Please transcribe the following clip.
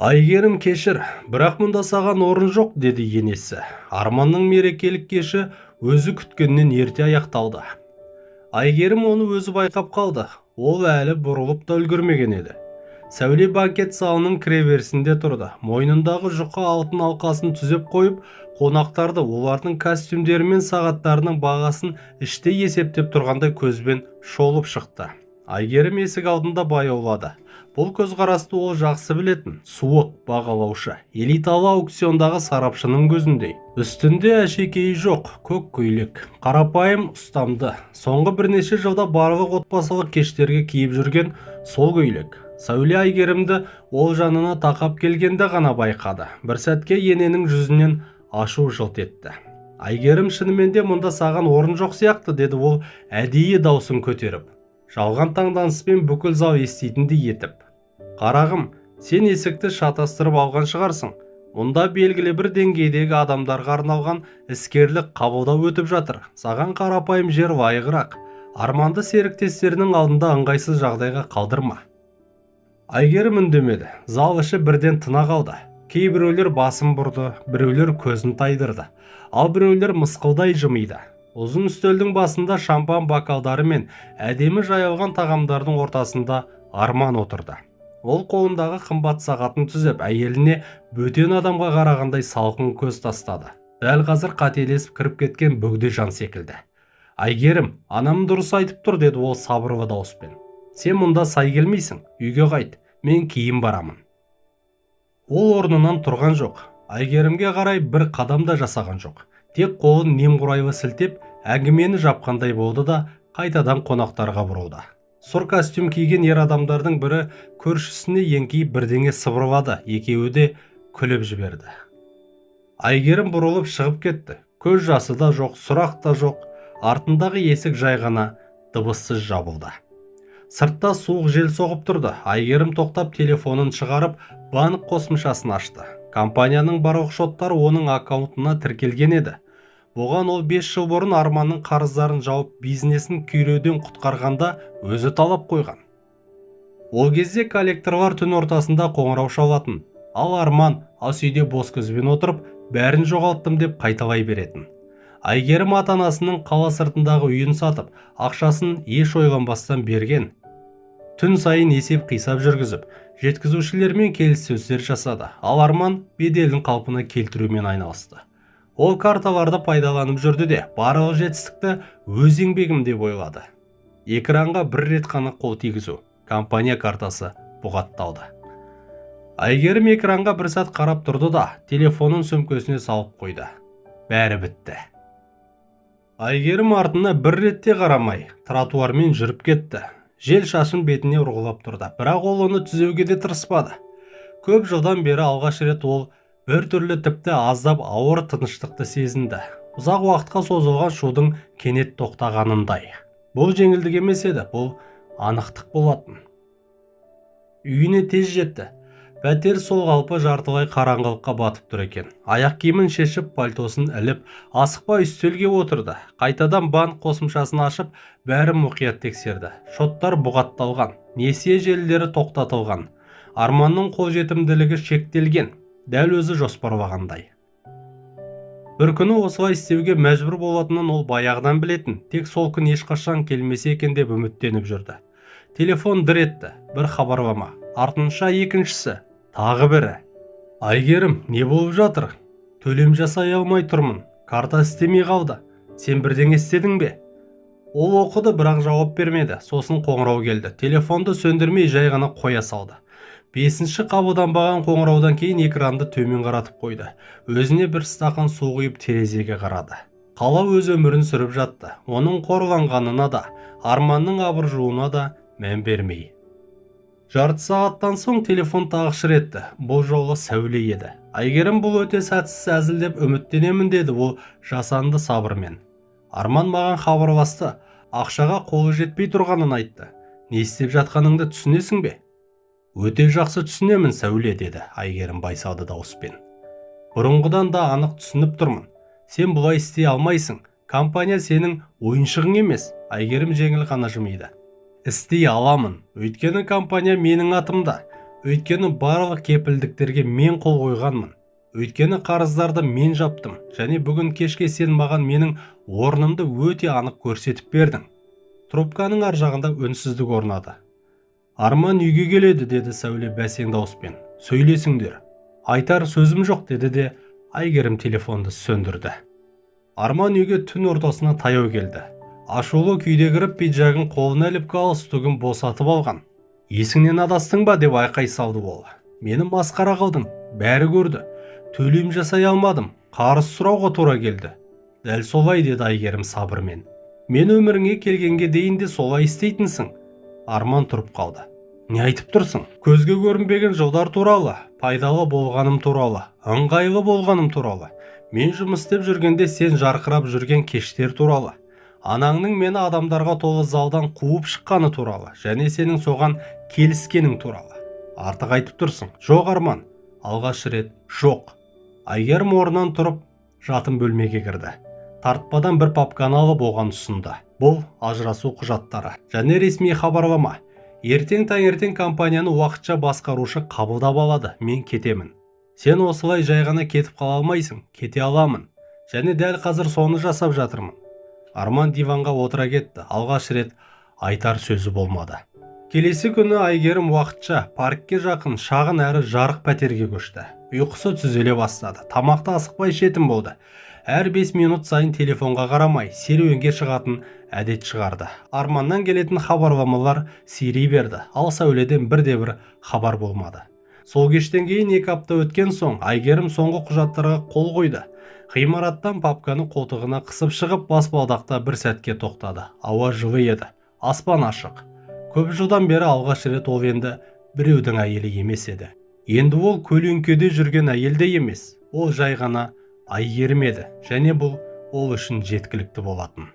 Айгерім кешір, бірақ мұнда саған орын жоқ, деді енесі. Арманның мерекелік кеші өзі күткеннен ерте аяқталды. Айгерім оны өзі байқап қалды. Ол әлі бұрылып та үлгермеген еді. Сәуле банкет залының кіреберісінде тұрды. Мойнындағы жұқа алтын алқасын түзеп қойып, қонақтарды олардың костюмдері мен сағаттарының бағасын іштей есептеп тұрғандай көзбен шолып шықты. Айгерім есік алдында баяулады. Бұл көзқарасты ол жақсы білетін, суық бағалаушы, элиталы аукциондағы сарапшының көзіндей. Үстінде әшекейі жоқ, көк көйлек, қарапайым ұстамды. Соңғы бірнеше жылда барлық отбасылық кештерге киіп жүрген сол көйлек. Сәуле Айгерімді ол жанына тақап келгенде ғана байқады. Бір сәтке ененің жүзінен ашу жылт етті. Айгерім, шынымен де мұнда саған орын жоқ сияқты, деді ол әдейі даусын көтеріп. Жалған таңданыспен бүкіл зал еститіндей етіп. Қарағым, сен есікті шатастырып алған шығарсың. Мұнда белгілі бір деңгейдегі адамдарға арналған іскерлік қабылдау өтіп жатыр. Саған қарапайым жер лайығырақ. Арманды серіктестерінің алдында ыңғайсыз жағдайға қалдырма. Айгерім үндемеді. Зал іші бірден тына қалды. Кейбіреулер басын бұрды, біреулер көзін тайдырды, ал біреулер мысқылдай жымиды. Ұзын үстелдің басында шампан бокалдары мен әдемі жайылған тағамдардың ортасында Арман отырды. Ол қолындағы қымбат сағатын түзеп, әйеліне бөтен адамға қарағандай салқын көз тастады. Дәл қазір қателесіп кіріп кеткен бөгде жан секілді. Айгерім, анам дұрыс айтып тұр, деді ол сабырлы дауыспен. Сен мұнда сай келмейсің, үйге қайт, мен кейін барамын. Ол орнынан тұрған жоқ. Айгерімге қарай бір қадам да жасаған жоқ. Тек қолын немқұрайлы сілтеп, әңгімені жапқандай болды да қайтадан қонақтарға бұрылды. Сұр костюм киген ер адамдардың бірі көршісіне еңкейіп бірдеңе сыбырлады. Екеуі де күліп жіберді. Айгерім бұрылып шығып кетті. Көз жасы да жоқ, сұрақ та жоқ. Артындағы есік жай ғана дыбыссыз жабылды. Сыртта суық жел соғып тұрды. Айгерім тоқтап телефонын шығарып, банк қосымшасын ашты. Компанияның барлық шоттары оның аккаунтына тіркелген еді. Бұған ол 5 жыл бұрын Арманның қарыздарын жауып, бизнесін күйреуден құтқарғанда өзі талап қойған. Ол кезде коллекторлар түн ортасында қоңырау шалатын, ал Арман ас үйде бос көзбен отырып, бәрін жоғалттым деп қайталай беретін. Айгерім ата-анасының қала сыртындағы үйін сатып, ақшасын еш ойланбастан берген. Түн сайын есеп қисап жүргізіп, жеткізушілермен келіссөздер жасады, ал Арман беделін қалпына келтірумен айналысты. Ол карталарды пайдаланып жүрді де, барлық жетістікті өз еңбегім деп ойлады. Экранға бір рет қана қол тигізу, компания картасы бұғатталды. Айгерім экранға бір сәт қарап тұрды да, телефонын сөмкесіне салып қойды. Бәрі бітті. Айгерім артына бір ретте қарамай, тротуармен жүріп кетті. Жел шашын бетіне ұрғылап тұрды, бірақ ол оны түзеуге де тырыспады. Көп жылдан бері алғаш рет ол бір түрлі тіпті аздап ауыр тыныштықты сезінді. Ұзақ уақытқа созылған шудың кенет тоқтағанындай. Бұл жеңілдік емес еді, бұл анықтық болатын. Үйіне тез жетті. Пәтер сол қалпы жартылай қараңғылыққа батып тұр екен. Аяқ киімін шешіп, пальтосын іліп, асықпай үстелге отырды. Қайтадан банк қосымшасын ашып, бәрі мұқият тексерді. Шоттар бұғатталған, несие желілері тоқтатылған. Арманның қолжетімділігі шектелген, дәл өзі жоспарлағандай. Бір күні осылай істеуге мәжбүр болатынын ол баяғыдан білетін, тек сол күн ешқашан келмесе екен деп үміттеніп жүрді. Телефон дір етті, бір хабарлама, артынша екіншісі, тағы бірі. Айгерім, не болып жатыр? Төлем жасай алмай тұрмын, карта істемей қалды. Сен бірдеңе істедің бе? Ол оқыды, бірақ жауап бермеді. Сосын қоңырау келді. Телефонды сөндірмей жай ғана қоя салды. 5-ші қабылданбаған қоңыраудан кейін экранды төмен қаратып қойды. Өзіне бір стақан су құйып терезеге қарады. Қала өз өмірін сүріп жатты. Оның қорланғанына да, Арманның абыржуына да мән бермей. Жарты сағаттан соң телефон тағы шыр етті. Бұл жолы Сәуле еді. Айгерім, бұл өте сәтсіз әзіл деп үміттенемін, деді ол жасанды сабырмен. Арман маған хабарласты. Ақшаға қолы жетпей тұрғанын айтты. Не істеп жатқаныңды түсінесің бе? Өте жақсы түсінемін, Сәуле, деді Айгерім байсалды дауыспен. Бұрынғыдан да анық түсініп тұрмын. Сен бұлай істей алмайсың. Компания сенің ойыншығың емес. Айгерім жеңіл ғана жымиды. Істей аламын. Өйткені компания менің атымда. Өйткені барлық кепілдіктерге мен қол қойғанмын. Өйткені қарыздарды мен жаптым, және бүгін кешке сен маған менің орнымды өте анық көрсетіп бердің. Трубканың ар жағында үнсіздік орнады. Арман үйге келеді, деді Сәуле бәсең дауыспен. Сөйлесіңдер. Айтар сөзім жоқ, деді де Айгерім телефонды сөндірді. Арман үйге түн ортасына таяу келді. Ашулы күйде кіріп, пиджагын қолына іліп, галстугын босатып алған. Есіңнен адастың ба, деп айқай салды ол. Мені масқара қылдың, бәрі көрді. Төлем жасай алмадым, қарыз сұрауға тура келді. Дәл солай, деді Айгерім сабырмен. Мен өміріңе келгенге дейін де солай істейтінсің. Арман тұрып қалды. Не айтып тұрсың? Көзге көрінбеген жылдар туралы, пайдалы болғаным туралы, ыңғайлы болғаным туралы. Мен жұмыс істеп жүргенде сен жарқырап жүрген кештер туралы. Анаңның мені адамдарға толы залдан қуып шыққаны туралы, және сенің соған келіскенің туралы. Артық айтып тұрсың. Жоқ, Арман. Алғаш рет жоқ. Айгерім орнынан тұрып, жатын бөлмеге кірді. Тартпадан бір папканы алып оған ұсынды. Бұл ажырасу құжаттары және ресми хабарлама. Ертең таңертең компанияны уақытша басқарушы қабылдап алады. Мен кетемін. Сен осылай жай ғана кетіп қала алмайсың. Кете аламын. Және дәл қазір соны жасап жатырмын. Арман диванға отыра кетті. Алғаш рет айтар сөзі болмады. Келесі күні Айгерім уақытша паркке жақын шағын әрі жарық пәтерге көшті. Ұйқысы түзеле бастады. Тамақты асықпай ішетін болды. Әр 5 минут сайын телефонға қарамай, серуенге шығатын әдет шығарды. Арманнан келетін хабарламалар сирей берді. Ал Сәуледен бірде-бір хабар болмады. Сол кештен кейін 2 апта өткен соң Айгерім соңғы құжаттарға қол қойды. Ғимараттан папканы қолтығына қысып шығып, баспалдақта бір сәтке тоқтады. Ауа жылы еді, аспан ашық. Көп жылдан бері алғаш рет ол енді біреудің әйелі емес еді. Енді ол көлеңкеде жүрген әйел де емес. Ол жай ғана Айгерім еді, және бұл ол үшін жеткілікті болатын.